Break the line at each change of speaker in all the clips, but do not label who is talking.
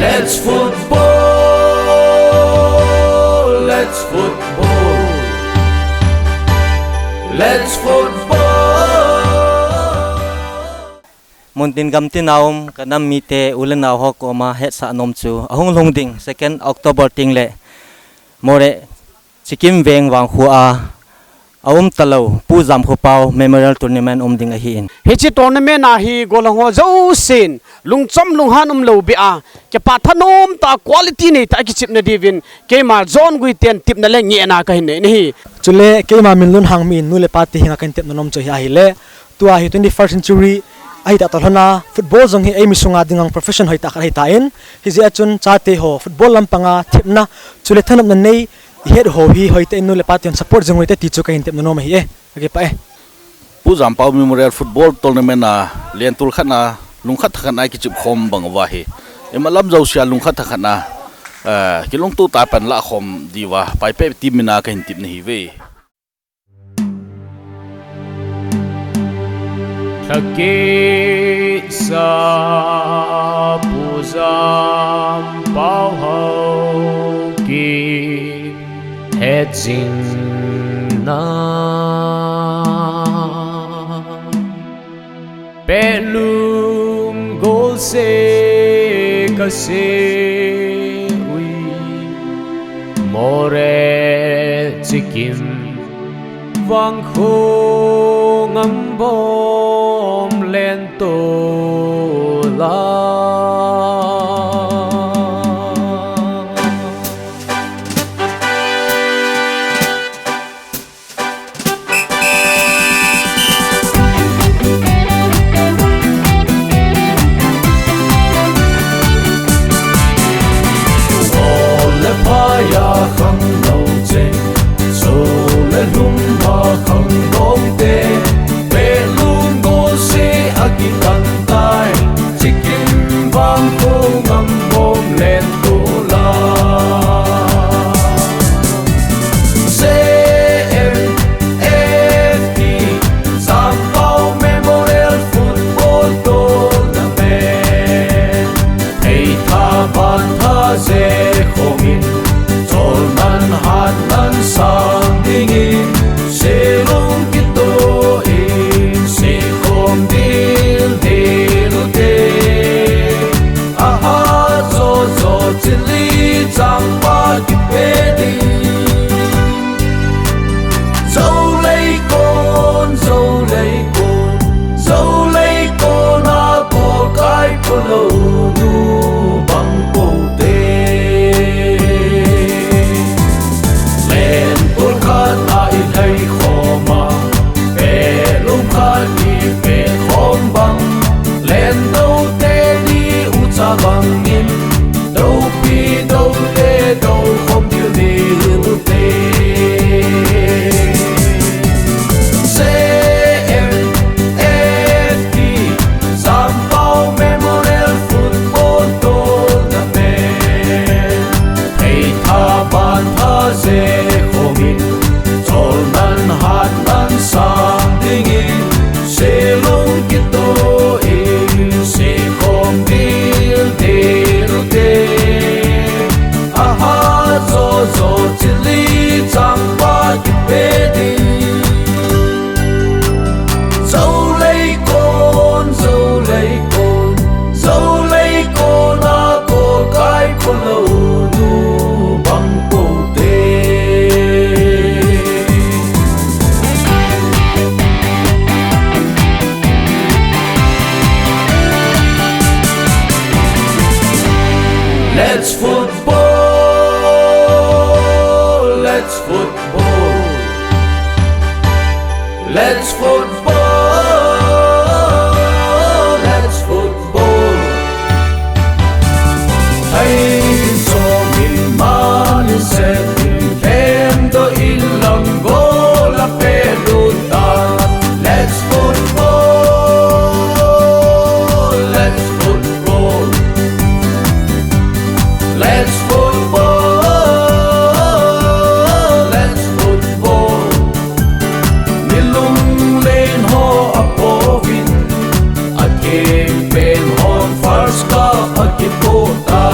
Let's football, let's football, let's football.
Muntin gamtin naum kanam mite ulen naw ho ko ma het sa nom chu ahung lungding 2 October tingle more Sikkim veng wang khua talo puzam khopau memorial tournament ding a hi in
hichi tournament a hi golongo zo sin lungchom lunghan lo bia ke pathanom ta quality nei ta ki chipna divin ke ma zone gui ten tipna le nge na ka hin nei
chule ke ma min lun hang min nule party hinga kan tep nom cho hi le tua hi 21st century ai ta tolhana football jong hi aimi sunga dingang profession hoi ta khai ta in hi je achun chate ho football lampanga thipna chule thanam na nei het ho hi hoite nule party on support jong hoite ti chu ka hin tep nom hi e age pa e
Puzam Pau Memorial Football Tournament na liantul khana lungkhat khana ki chup khom bang wa hi emalam zo sia lungkhat khana kilong tu ta pan la khom diwa pai pe team mina ka hin tip ni ve
Thake sa Puzam Pau ho ki hedzin na Pelum gol se kase ui more Sikkim vang khong ambom lento la Let's football, let's football, let's football, let's football. Hey, so min man set hem do ilang gol a peluta. Let's football, let's football, let's football, let's football. Nilung len ho apovin at kim pen hon fars ka at kipota.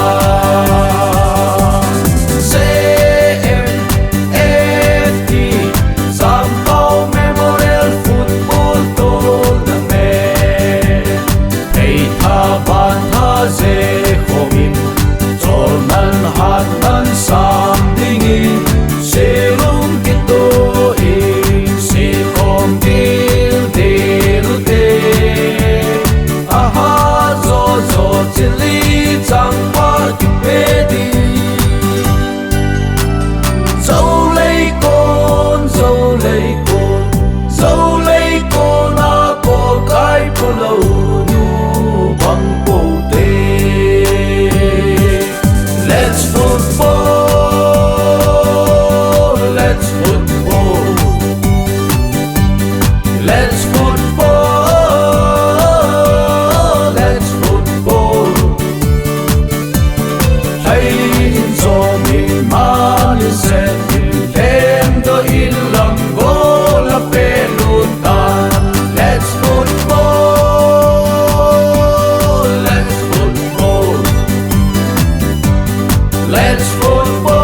Let's football,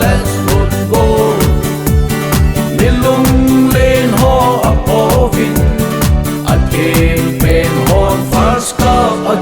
let's football. Nilung lên ho a povin, a campaign hon first cup a